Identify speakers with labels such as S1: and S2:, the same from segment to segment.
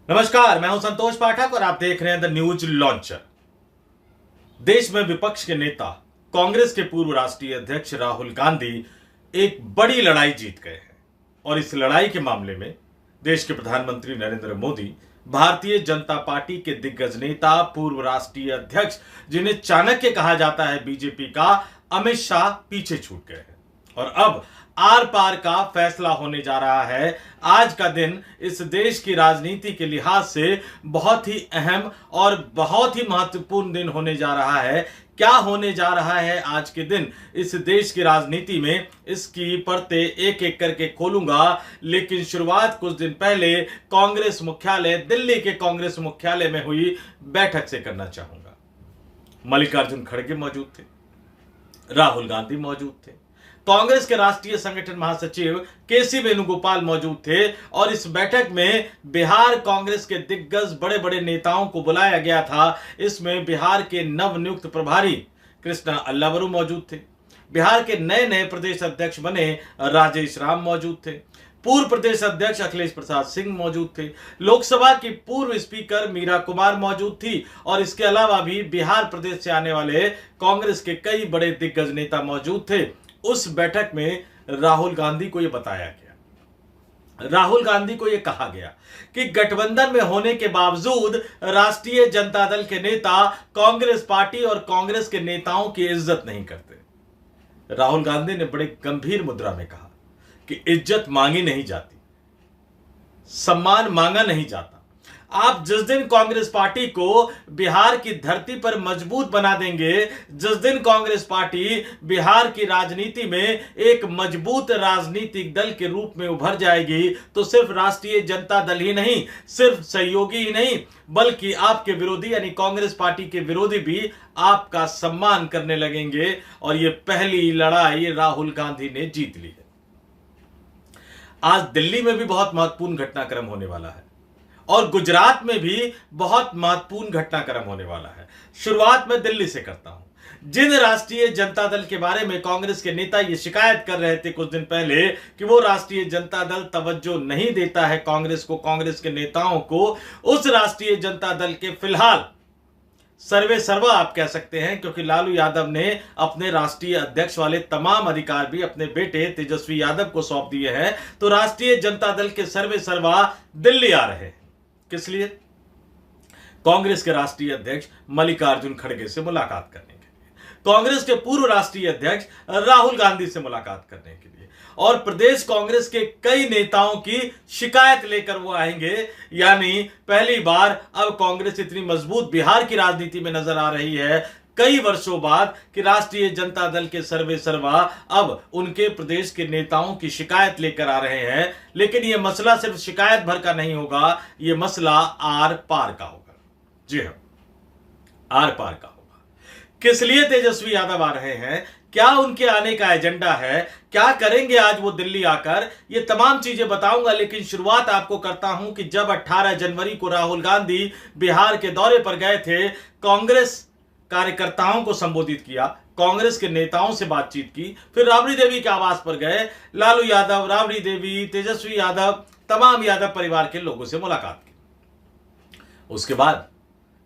S1: नमस्कार, मैं हूं संतोष पाठक और आप देख रहे हैं द न्यूज लॉन्चर। देश में विपक्ष के नेता कांग्रेस के पूर्व राष्ट्रीय अध्यक्ष राहुल गांधी एक बड़ी लड़ाई जीत गए हैं और इस लड़ाई के मामले में देश के प्रधानमंत्री नरेंद्र मोदी, भारतीय जनता पार्टी के दिग्गज नेता, पूर्व राष्ट्रीय अध्यक्ष जिन्हें चाणक्य कहा जाता है बीजेपी का, अमित शाह पीछे छूट गए हैं और अब आर पार का फैसला होने जा रहा है। आज का दिन इस देश की राजनीति के लिहाज से बहुत ही अहम और बहुत ही महत्वपूर्ण दिन होने जा रहा है। क्या होने जा रहा है आज के दिन इस देश की राजनीति में, इसकी परतें एक एक करके खोलूंगा, लेकिन शुरुआत कुछ दिन पहले कांग्रेस मुख्यालय, दिल्ली के कांग्रेस मुख्यालय में हुई बैठक से करना चाहूंगा। मल्लिकार्जुन खड़गे मौजूद थे, राहुल गांधी मौजूद थे, कांग्रेस के राष्ट्रीय संगठन महासचिव केसी वेणुगोपाल मौजूद थे और इस बैठक में बिहार कांग्रेस के दिग्गज बड़े बड़े नेताओं को बुलाया गया था। इसमें बिहार के नवनियुक्त प्रभारी कृष्णा अल्लावरू मौजूद थे, बिहार के नए नए प्रदेश अध्यक्ष बने राजेश राम मौजूद थे, पूर्व प्रदेश अध्यक्ष अखिलेश प्रसाद सिंह मौजूद थे, लोकसभा की पूर्व स्पीकर मीरा कुमार मौजूद थी और इसके अलावा भी बिहार प्रदेश से आने वाले कांग्रेस के कई बड़े दिग्गज नेता मौजूद थे। उस बैठक में राहुल गांधी को यह बताया गया, राहुल गांधी को यह कहा गया कि गठबंधन में होने के बावजूद राष्ट्रीय जनता दल के नेता कांग्रेस पार्टी और कांग्रेस के नेताओं की इज्जत नहीं करते। राहुल गांधी ने बड़े गंभीर मुद्रा में कहा कि इज्जत मांगी नहीं जाती, सम्मान मांगा नहीं जाता। आप जिस दिन कांग्रेस पार्टी को बिहार की धरती पर मजबूत बना देंगे, जिस दिन कांग्रेस पार्टी बिहार की राजनीति में एक मजबूत राजनीतिक दल के रूप में उभर जाएगी, तो सिर्फ राष्ट्रीय जनता दल ही नहीं, सिर्फ सहयोगी ही नहीं, बल्कि आपके विरोधी यानी कांग्रेस पार्टी के विरोधी भी आपका सम्मान करने लगेंगे। और यह पहली लड़ाई राहुल गांधी ने जीत ली है। आज दिल्ली में भी बहुत महत्वपूर्ण घटनाक्रम होने वाला है और गुजरात में भी बहुत महत्वपूर्ण घटनाक्रम होने वाला है। शुरुआत में दिल्ली से करता हूं। जिन राष्ट्रीय जनता दल के बारे में कांग्रेस के नेता ये शिकायत कर रहे थे कुछ दिन पहले कि वो राष्ट्रीय जनता दल तवज्जो नहीं देता है कांग्रेस को, कांग्रेस के नेताओं को, उस राष्ट्रीय जनता दल के फिलहाल सर्वे सर्वा आप कह सकते हैं, क्योंकि लालू यादव ने अपने राष्ट्रीय अध्यक्ष वाले तमाम अधिकार भी अपने बेटे तेजस्वी यादव को सौंप दिए हैं। तो राष्ट्रीय जनता दल के सर्वे सर्वा दिल्ली आ रहे हैं। किस लिए? कांग्रेस के राष्ट्रीय अध्यक्ष मल्लिकार्जुन खड़गे से मुलाकात करने के लिए, कांग्रेस के पूर्व राष्ट्रीय अध्यक्ष राहुल गांधी से मुलाकात करने के लिए और प्रदेश कांग्रेस के कई नेताओं की शिकायत लेकर वो आएंगे। यानी पहली बार अब कांग्रेस इतनी मजबूत बिहार की राजनीति में नजर आ रही है कई वर्षों बाद कि राष्ट्रीय जनता दल के सर्वे सर्वा अब उनके प्रदेश के नेताओं की शिकायत लेकर आ रहे हैं। लेकिन यह मसला सिर्फ शिकायत भर का नहीं होगा, यह मसला आर पार का होगा। जी हां, आर पार का होगा। किस लिए तेजस्वी यादव आ रहे हैं, क्या उनके आने का एजेंडा है, क्या करेंगे आज वो दिल्ली आकर, ये तमाम चीजें बताऊंगा। लेकिन शुरुआत आपको करता हूं कि जब 18 जनवरी को राहुल गांधी बिहार के दौरे पर गए थे, कांग्रेस कार्यकर्ताओं को संबोधित किया, कांग्रेस के नेताओं से बातचीत की, फिर राबड़ी देवी के आवास पर गए, लालू यादव, राबड़ी देवी, तेजस्वी यादव, तमाम यादव परिवार के लोगों से मुलाकात की। उसके बाद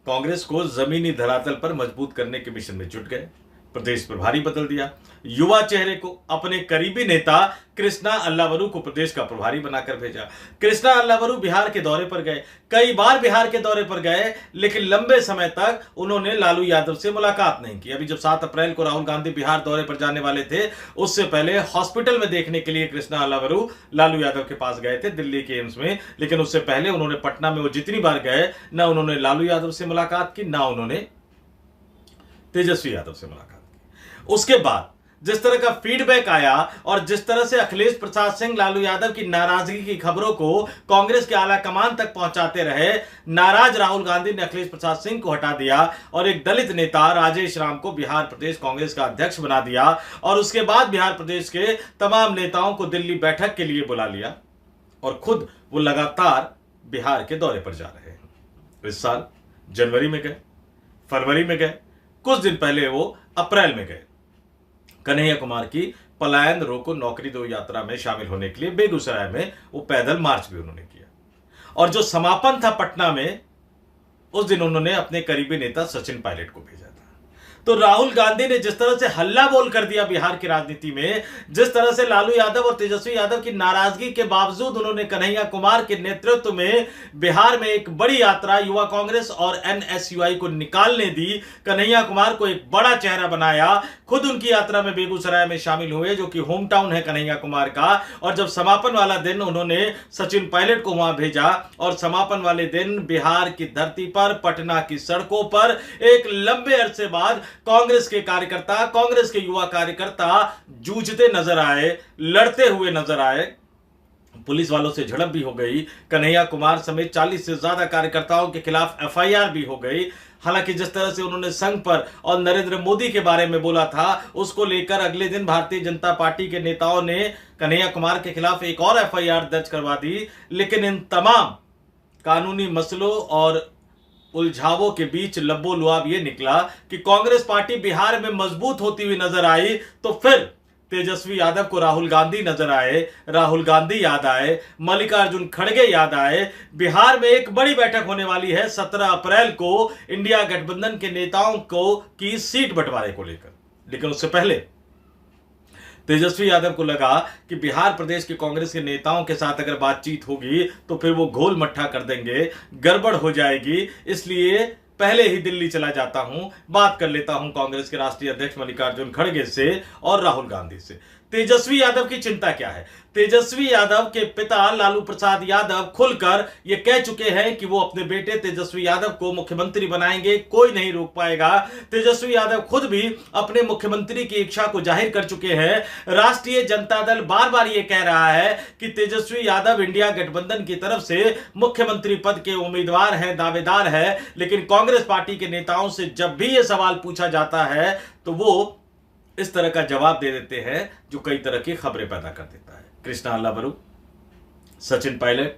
S1: कांग्रेस को जमीनी धरातल पर मजबूत करने के मिशन में जुट गए, प्रदेश प्रभारी बदल दिया, युवा चेहरे को, अपने करीबी नेता कृष्णा अल्लावरू को प्रदेश का प्रभारी बनाकर भेजा। कृष्णा अल्लावरू बिहार के दौरे पर गए, कई बार बिहार के दौरे पर गए, लेकिन लंबे समय तक उन्होंने लालू यादव से मुलाकात नहीं की। अभी जब 7 अप्रैल को राहुल गांधी बिहार दौरे पर जाने वाले थे, उससे पहले हॉस्पिटल में देखने के लिए कृष्णा अल्लावरू लालू यादव के पास गए थे दिल्ली के एम्स में। लेकिन उससे पहले उन्होंने पटना में वो जितनी बार गए, ना उन्होंने लालू यादव से मुलाकात की, ना उन्होंने तेजस्वी यादव से मुलाकात की। उसके बाद जिस तरह का फीडबैक आया और जिस तरह से अखिलेश प्रसाद सिंह लालू यादव की नाराजगी की खबरों को कांग्रेस के आला कमान तक पहुंचाते रहे, नाराज राहुल गांधी ने अखिलेश प्रसाद सिंह को हटा दिया और एक दलित नेता राजेश राम को बिहार प्रदेश कांग्रेस का अध्यक्ष बना दिया। और उसके बाद बिहार प्रदेश के तमाम नेताओं को दिल्ली बैठक के लिए बुला लिया और खुद वो लगातार बिहार के दौरे पर जा रहे हैं। इस साल जनवरी में गए, फरवरी में गए, कुछ दिन पहले वो अप्रैल में गए कन्हैया कुमार की पलायन रोको नौकरी दो यात्रा में शामिल होने के लिए। बेगूसराय में वो पैदल मार्च भी उन्होंने किया और जो समापन था पटना में, उस दिन उन्होंने अपने करीबी नेता सचिन पायलट को भेजा था। तो राहुल गांधी ने जिस तरह से हल्ला बोल कर दिया बिहार की राजनीति में, जिस तरह से लालू यादव और तेजस्वी यादव की नाराजगी के बावजूद उन्होंने कन्हैया कुमार के नेतृत्व में बिहार में एक बड़ी यात्रा युवा कांग्रेस और एनएसयूआई को निकालने दी, कन्हैया कुमार को एक बड़ा चेहरा बनाया, खुद उनकी यात्रा में बेगूसराय में शामिल हुए जो कि होम टाउन है कन्हैया कुमार का। और जब समापन वाला दिन उन्होंने सचिन पायलट को वहां भेजा और समापन वाले दिन बिहार की धरती पर, पटना की सड़कों पर एक लंबे अरसे बाद कांग्रेस के कार्यकर्ता, कांग्रेस के युवा कार्यकर्ता जूझते नजर आए, लड़ते हुए नजर आए। पुलिस वालों से झड़प भी हो गई, कन्हैया कुमार समेत 40 से ज्यादा कार्यकर्ताओं के खिलाफ एफआईआर भी हो गई। हालांकि जिस तरह से उन्होंने संघ पर और नरेंद्र मोदी के बारे में बोला था, उसको लेकर अगले दिन भारतीय जनता पार्टी के नेताओं ने कन्हैया कुमार के खिलाफ एक और एफआईआर दर्ज करवा दी। लेकिन इन तमाम कानूनी मसलों और उलझावों के बीच लब्बो-लुआब यह निकला कि कांग्रेस पार्टी बिहार में मजबूत होती हुई नजर आई, तो फिर तेजस्वी यादव को राहुल गांधी नजर आए, राहुल गांधी याद आए, मल्लिकार्जुन खड़गे याद आए। बिहार में एक बड़ी बैठक होने वाली है 17 अप्रैल को इंडिया गठबंधन के नेताओं को की सीट बंटवारे को लेकर। लेकिन उससे पहले तेजस्वी यादव को लगा कि बिहार प्रदेश के कांग्रेस के नेताओं के साथ अगर बातचीत होगी तो फिर वो घोल मट्ठा कर देंगे, गड़बड़ हो जाएगी, इसलिए पहले ही दिल्ली चला जाता हूं, बात कर लेता हूं कांग्रेस के राष्ट्रीय अध्यक्ष मल्लिकार्जुन खड़गे से और राहुल गांधी से। तेजस्वी यादव की चिंता क्या है? तेजस्वी यादव के पिता लालू प्रसाद यादव खुलकर यह कह चुके हैं कि वो अपने बेटे तेजस्वी यादव को मुख्यमंत्री बनाएंगे, कोई नहीं रोक पाएगा। तेजस्वी यादव खुद भी अपने मुख्यमंत्री की इच्छा को जाहिर कर चुके हैं। राष्ट्रीय जनता दल बार बार यह कह रहा है कि तेजस्वी यादव इंडिया गठबंधन की तरफ से मुख्यमंत्री पद के उम्मीदवार हैं, दावेदार है। लेकिन कांग्रेस पार्टी के नेताओं से जब भी यह सवाल पूछा जाता है तो वो इस तरह का जवाब दे देते हैं जो कई तरह की खबरें पैदा कर देता है। कृष्णा अल्लाबरू, सचिन पायलट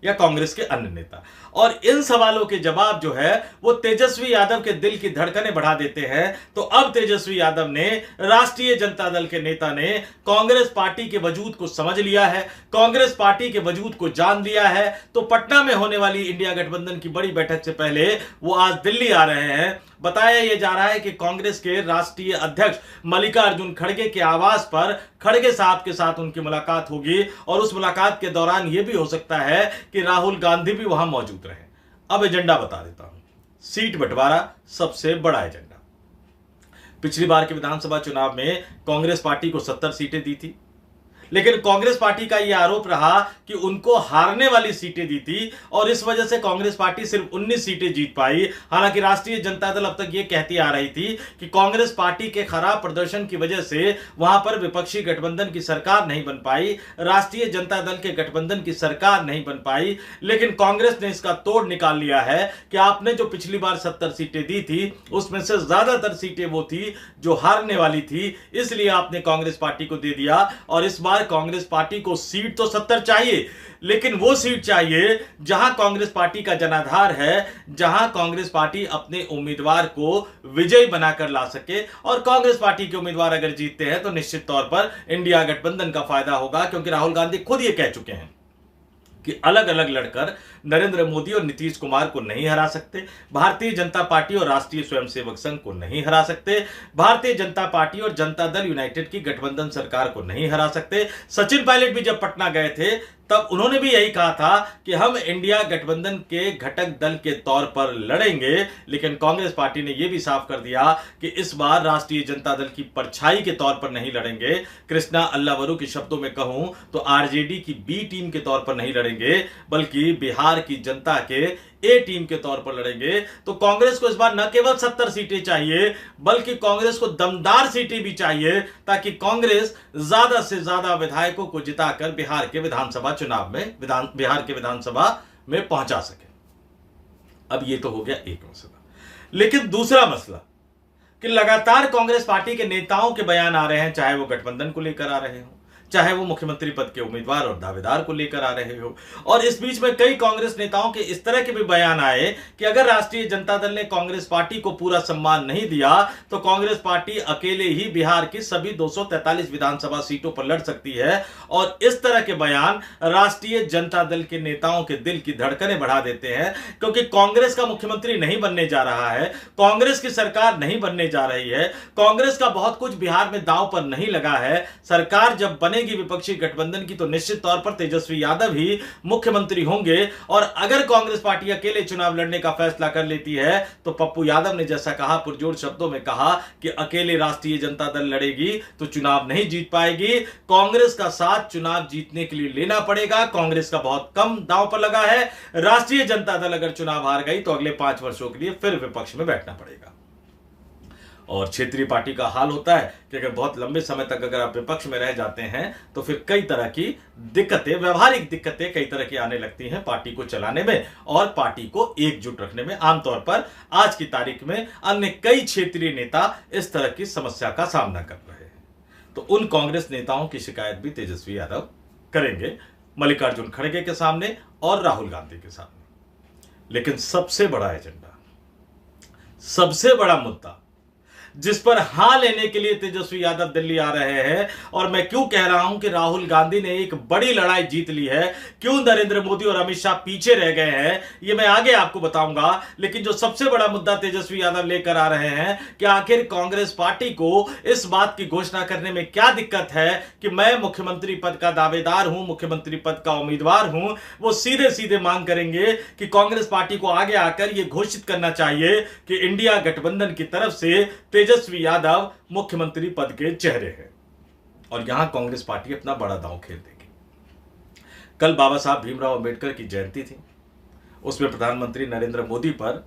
S1: या कांग्रेस के अन्य नेता, और इन सवालों के जवाब जो है वो तेजस्वी यादव के दिल की धड़कनें बढ़ा देते हैं। तो अब तेजस्वी यादव ने, राष्ट्रीय जनता दल के नेता ने कांग्रेस पार्टी के वजूद को समझ लिया है, कांग्रेस पार्टी के वजूद को जान लिया है। तो पटना में होने वाली इंडिया गठबंधन की बड़ी बैठक से पहले वो आज दिल्ली आ रहे हैं। बताया यह जा रहा है कि कांग्रेस के राष्ट्रीय अध्यक्ष मल्लिकार्जुन खड़गे के आवास पर खड़गे साहब के साथ उनकी मुलाकात होगी और उस मुलाकात के दौरान यह भी हो सकता है कि राहुल गांधी भी वहां मौजूद रहे। अब एजेंडा बता देता हूं। सीट बंटवारा सबसे बड़ा एजेंडा। पिछली बार के विधानसभा चुनाव में कांग्रेस पार्टी को 70 सीटें दी थी, लेकिन कांग्रेस पार्टी का यह आरोप रहा कि उनको हारने वाली सीटें दी थी और इस वजह से कांग्रेस पार्टी सिर्फ 19 सीटें जीत पाई। हालांकि राष्ट्रीय जनता दल अब तक यह कहती आ रही थी कि कांग्रेस पार्टी के खराब प्रदर्शन की वजह से वहां पर विपक्षी गठबंधन की सरकार नहीं बन पाई, राष्ट्रीय जनता दल के गठबंधन की सरकार नहीं बन पाई। लेकिन कांग्रेस ने इसका तोड़ निकाल लिया है कि आपने जो पिछली बार 70 सीटें दी थी उसमें से ज्यादातर सीटें वो थी जो हारने वाली थी, इसलिए आपने कांग्रेस पार्टी को दे दिया। और इस बार कांग्रेस पार्टी को सीट तो 70 चाहिए, लेकिन वो सीट चाहिए जहां कांग्रेस पार्टी का जनाधार है, जहां कांग्रेस पार्टी अपने उम्मीदवार को विजयी बनाकर ला सके। और कांग्रेस पार्टी के उम्मीदवार अगर जीतते हैं तो निश्चित तौर पर इंडिया गठबंधन का फायदा होगा, क्योंकि राहुल गांधी खुद ये कह चुके हैं कि अलग अलग लड़कर नरेंद्र मोदी और नीतीश कुमार को नहीं हरा सकते, भारतीय जनता पार्टी और राष्ट्रीय स्वयंसेवक संघ को नहीं हरा सकते, भारतीय जनता पार्टी और जनता दल यूनाइटेड की गठबंधन सरकार को नहीं हरा सकते। सचिन पायलट भी जब पटना गए थे तब उन्होंने भी यही कहा था कि हम इंडिया गठबंधन के घटक दल के तौर पर लड़ेंगे। लेकिन कांग्रेस पार्टी ने यह भी साफ कर दिया कि इस बार राष्ट्रीय जनता दल की परछाई के तौर पर नहीं लड़ेंगे। कृष्णा अल्लावरू के शब्दों में कहूं तो आरजेडी की बी टीम के तौर पर नहीं लड़ेंगे, बल्कि बिहार की जनता के ए टीम के तौर पर लड़ेंगे। तो कांग्रेस को इस बार न केवल 70 सीटें चाहिए, बल्कि कांग्रेस को दमदार सीटें भी चाहिए, ताकि कांग्रेस ज्यादा से ज्यादा विधायकों को जिताकर बिहार के विधानसभा चुनाव में बिहार के विधानसभा में पहुंचा सके। अब ये तो हो गया एक मसला, लेकिन दूसरा मसला कि लगातार कांग्रेस पार्टी के नेताओं के बयान आ रहे हैं, चाहे वो गठबंधन को लेकर आ रहे हो, चाहे वो मुख्यमंत्री पद के उम्मीदवार और दावेदार को लेकर आ रहे हो। और इस बीच में कई कांग्रेस नेताओं के इस तरह के भी बयान आए कि अगर राष्ट्रीय जनता दल ने कांग्रेस पार्टी को पूरा सम्मान नहीं दिया तो कांग्रेस पार्टी अकेले ही बिहार की सभी 243 विधानसभा सीटों पर लड़ सकती है। और इस तरह के बयान राष्ट्रीय जनता दल के नेताओं के दिल की धड़कनें बढ़ा देते हैं, क्योंकि कांग्रेस का मुख्यमंत्री नहीं बनने जा रहा है, कांग्रेस की सरकार नहीं बनने जा रही है, कांग्रेस का बहुत कुछ बिहार में दांव पर नहीं लगा है। सरकार जब बनेगी विपक्षी गठबंधन की तो निश्चित तौर पर तेजस्वी यादव ही मुख्यमंत्री होंगे। और अगर कांग्रेस पार्टी अकेले चुनाव लड़ने का फैसला कर लेती है तो पप्पू यादव ने जैसा कहा, पुरजोर शब्दों में कहा कि अकेले राष्ट्रीय जनता दल लड़ेगी तो चुनाव नहीं जीत पाएगी, कांग्रेस का साथ चुनाव जीतने के लिए लेना पड़ेगा। कांग्रेस का बहुत कम दांव पर लगा है, राष्ट्रीय जनता दल अगर चुनाव हार गई तो अगले 5 वर्षों के लिए फिर विपक्ष में बैठना पड़ेगा। और क्षेत्रीय पार्टी का हाल होता है कि अगर बहुत लंबे समय तक अगर आप विपक्ष में रह जाते हैं तो फिर कई तरह की दिक्कतें, व्यवहारिक दिक्कतें कई तरह की आने लगती हैं पार्टी को चलाने में और पार्टी को एकजुट रखने में। आमतौर पर आज की तारीख में अन्य कई क्षेत्रीय नेता इस तरह की समस्या का सामना कर रहे हैं। तो उन कांग्रेस नेताओं की शिकायत भी तेजस्वी यादव करेंगे मल्लिकार्जुन खड़गे के सामने और राहुल गांधी के सामने। लेकिन सबसे बड़ा एजेंडा, सबसे बड़ा मुद्दा जिस पर हां लेने के लिए तेजस्वी यादव दिल्ली आ रहे हैं, और मैं क्यों कह रहा हूं कि राहुल गांधी ने एक बड़ी लड़ाई जीत ली है, क्यों नरेंद्र मोदी और अमित शाह पीछे रह गए हैं, ये मैं आगे आपको बताऊंगा। लेकिन जो सबसे बड़ा मुद्दा तेजस्वी यादव लेकर आ रहे हैं कि आखिर कांग्रेस पार्टी को इस बात की घोषणा करने में क्या दिक्कत है कि मैं मुख्यमंत्री पद का दावेदार हूं, मुख्यमंत्री पद का उम्मीदवार हूं। वो सीधे सीधे मांग करेंगे कि कांग्रेस पार्टी को आगे आकर यह घोषित करना चाहिए कि इंडिया गठबंधन की तरफ से तेजस्वी यादव मुख्यमंत्री पद के चेहरे हैं। और यहां कांग्रेस पार्टी अपना बड़ा दांव खेल देगी। कल बाबा साहब भीमराव अंबेडकर की जयंती थी, उसमें प्रधानमंत्री नरेंद्र मोदी पर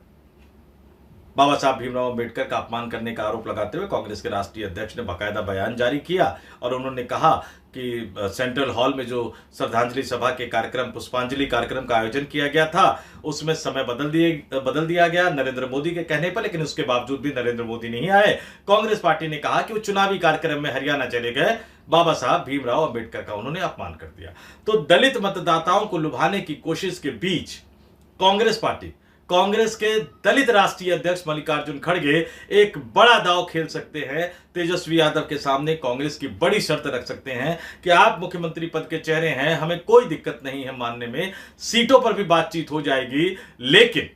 S1: बाबा साहब भीमराव अंबेडकर का अपमान करने का आरोप लगाते हुए कांग्रेस के राष्ट्रीय अध्यक्ष ने बाकायदा बयान जारी किया और उन्होंने कहा कि सेंट्रल हॉल में जो श्रद्धांजलि सभा के कार्यक्रम, पुष्पांजलि कार्यक्रम का आयोजन किया गया था, उसमें समय बदल दिया गया नरेंद्र मोदी के कहने पर, लेकिन उसके बावजूद भी नरेंद्र मोदी नहीं आए। कांग्रेस पार्टी ने कहा कि वो चुनावी कार्यक्रम में हरियाणा चले गए, बाबा साहब भीमराव अंबेडकर का उन्होंने अपमान कर दिया। तो दलित मतदाताओं को लुभाने की कोशिश के बीच कांग्रेस पार्टी, कांग्रेस के दलित राष्ट्रीय अध्यक्ष मल्लिकार्जुन खड़गे एक बड़ा दांव खेल सकते हैं तेजस्वी यादव के सामने। कांग्रेस की बड़ी शर्त रख सकते हैं कि आप मुख्यमंत्री पद के चेहरे हैं, हमें कोई दिक्कत नहीं है मानने में, सीटों पर भी बातचीत हो जाएगी, लेकिन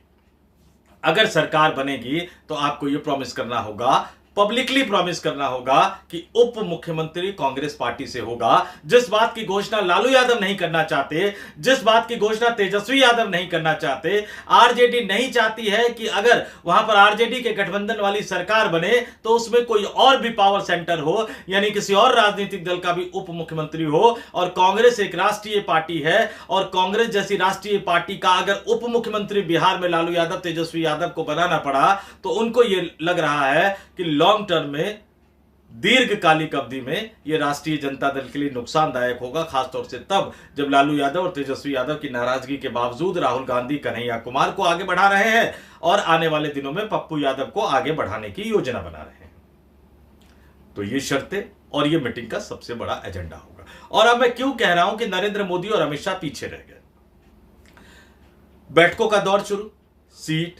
S1: अगर सरकार बनेगी तो आपको यह प्रॉमिस करना होगा, पब्लिकली प्रॉमिस करना होगा कि उप मुख्यमंत्री कांग्रेस पार्टी से होगा। जिस बात की घोषणा लालू यादव नहीं करना चाहते, जिस बात की घोषणा तेजस्वी यादव नहीं करना चाहते, आरजेडी नहीं चाहती है कि अगर वहां पर आरजेडी के गठबंधन वाली सरकार बने तो उसमें कोई और भी पावर सेंटर हो, यानी किसी और राजनीतिक दल का भी उप मुख्यमंत्री हो। और कांग्रेस एक राष्ट्रीय पार्टी है और कांग्रेस जैसी राष्ट्रीय पार्टी का अगर उप मुख्यमंत्री बिहार में लालू यादव, तेजस्वी यादव को बनाना पड़ा तो उनको यह लग रहा है कि लॉन्ग टर्म में, दीर्घकालिक अवधि में यह राष्ट्रीय जनता दल के लिए नुकसानदायक होगा, खासतौर से तब जब लालू यादव और तेजस्वी यादव की नाराजगी के बावजूद राहुल गांधी कन्हैया कुमार को आगे बढ़ा रहे हैं और आने वाले दिनों में पप्पू यादव को आगे बढ़ाने की योजना बना रहे हैं। तो ये शर्तें और ये मीटिंग का सबसे बड़ा एजेंडा होगा। और अब मैं क्यों कह रहा हूं कि नरेंद्र मोदी और अमित शाह पीछे रह गए। बैठकों का दौर शुरू, सीट,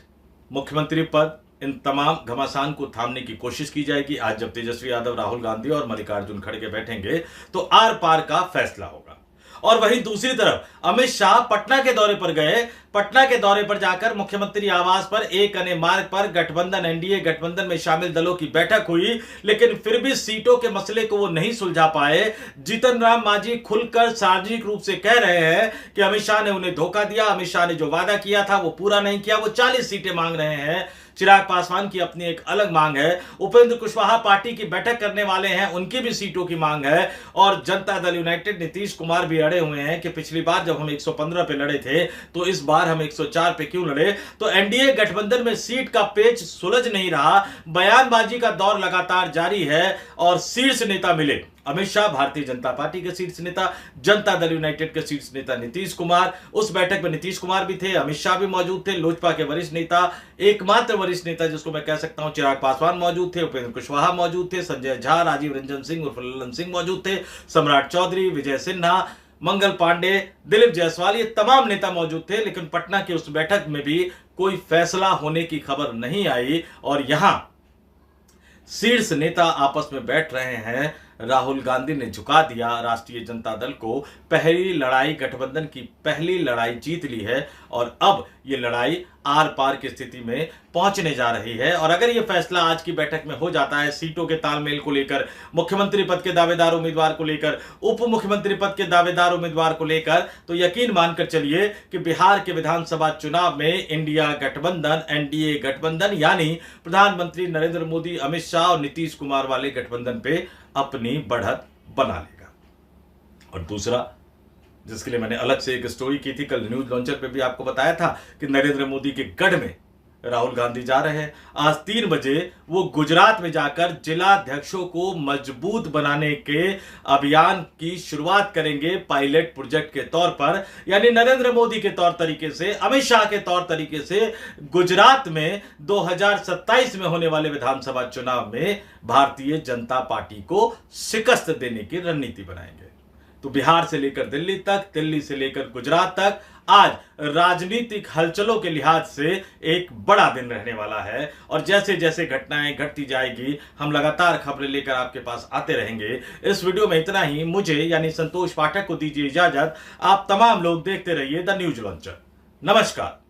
S1: मुख्यमंत्री पद, इन तमाम घमासान को थामने की कोशिश की जाएगी। आज जब तेजस्वी यादव, राहुल गांधी और मल्लिकार्जुन खड़गे बैठेंगे तो आर पार का फैसला होगा। और वहीं दूसरी तरफ अमित शाह पटना के दौरे पर गए। पटना के दौरे पर जाकर मुख्यमंत्री आवास पर एक अने मार्ग पर गठबंधन, एनडीए गठबंधन में शामिल दलों की बैठक हुई, लेकिन फिर भी सीटों के मसले को वो नहीं सुलझा पाए। जीतन राम मांझी खुलकर सार्वजनिक रूप से कह रहे हैं कि अमित शाह ने उन्हें धोखा दिया, अमित शाह ने जो वादा किया था वो पूरा नहीं किया। वो 40 सीटें मांग रहे हैं। चिराग पासवान की अपनी एक अलग मांग है। उपेंद्र कुशवाहा पार्टी की बैठक करने वाले हैं, उनकी भी सीटों की मांग है। और जनता दल यूनाइटेड नीतीश कुमार भी अड़े हुए हैं कि पिछली बार जब हम 115 पे लड़े थे तो इस बार हम 104 पे क्यों लड़े। तो एनडीए गठबंधन में सीट का पेच सुलझ नहीं रहा। बयानबाजी का दौर लगातार जारी है और शीर्ष नेता मिले अमित शाह, भारतीय जनता पार्टी के शीर्ष नेता, जनता दल यूनाइटेड के शीर्ष नेता नीतीश कुमार। उस बैठक में नीतीश कुमार भी थे, अमित शाह भी मौजूद थे, लोजपा के वरिष्ठ नेता, एकमात्र वरिष्ठ नेता जिसको मैं कह सकता हूं चिराग पासवान मौजूद थे, उपेंद्र कुशवाहा मौजूद थे, संजय झा, राजीव रंजन सिंह उर्फ लल्लन सिंह मौजूद थे, सम्राट चौधरी, विजय सिन्हा, मंगल पांडे, दिलीप जायसवाल, ये तमाम नेता मौजूद थे। लेकिन पटना की उस बैठक में भी कोई फैसला होने की खबर नहीं आई और यहां शीर्ष नेता आपस में बैठ रहे हैं। राहुल गांधी ने झुका दिया राष्ट्रीय जनता दल को, पहली लड़ाई, गठबंधन की पहली लड़ाई जीत ली है और अब ये लड़ाई आर पार की स्थिति में पहुंचने जा रही है। और अगर ये फैसला आज की बैठक में हो जाता है सीटों के तालमेल को लेकर, मुख्यमंत्री पद के दावेदार उम्मीदवार को लेकर, उप मुख्यमंत्री पद के दावेदार उम्मीदवार को लेकर, तो यकीन मानकर चलिए कि बिहार के विधानसभा चुनाव में इंडिया गठबंधन, एनडीए गठबंधन यानी प्रधानमंत्री नरेंद्र मोदी, अमित शाह और नीतीश कुमार वाले गठबंधन पे अपनी बढ़त बना लेगा। और दूसरा, जिसके लिए मैंने अलग से एक स्टोरी की थी, कल न्यूज लॉन्चर पे भी आपको बताया था कि नरेंद्र मोदी के गढ़ में राहुल गांधी जा रहे हैं। आज 3 बजे वो गुजरात में जाकर जिलाध्यक्षों को मजबूत बनाने के अभियान की शुरुआत करेंगे पायलट प्रोजेक्ट के तौर पर, यानी नरेंद्र मोदी के तौर तरीके से, अमित शाह के तौर तरीके से गुजरात में 2027 में होने वाले विधानसभा चुनाव में भारतीय जनता पार्टी को शिकस्त देने की रणनीति बनाएंगे। तो बिहार से लेकर दिल्ली तक, दिल्ली से लेकर गुजरात तक आज राजनीतिक हलचलों के लिहाज से एक बड़ा दिन रहने वाला है। और जैसे जैसे घटनाएं घटती जाएगी हम लगातार खबरें लेकर आपके पास आते रहेंगे। इस वीडियो में इतना ही। मुझे यानी संतोष पाठक को दीजिए इजाजत। आप तमाम लोग देखते रहिए द न्यूज लॉन्चर। नमस्कार।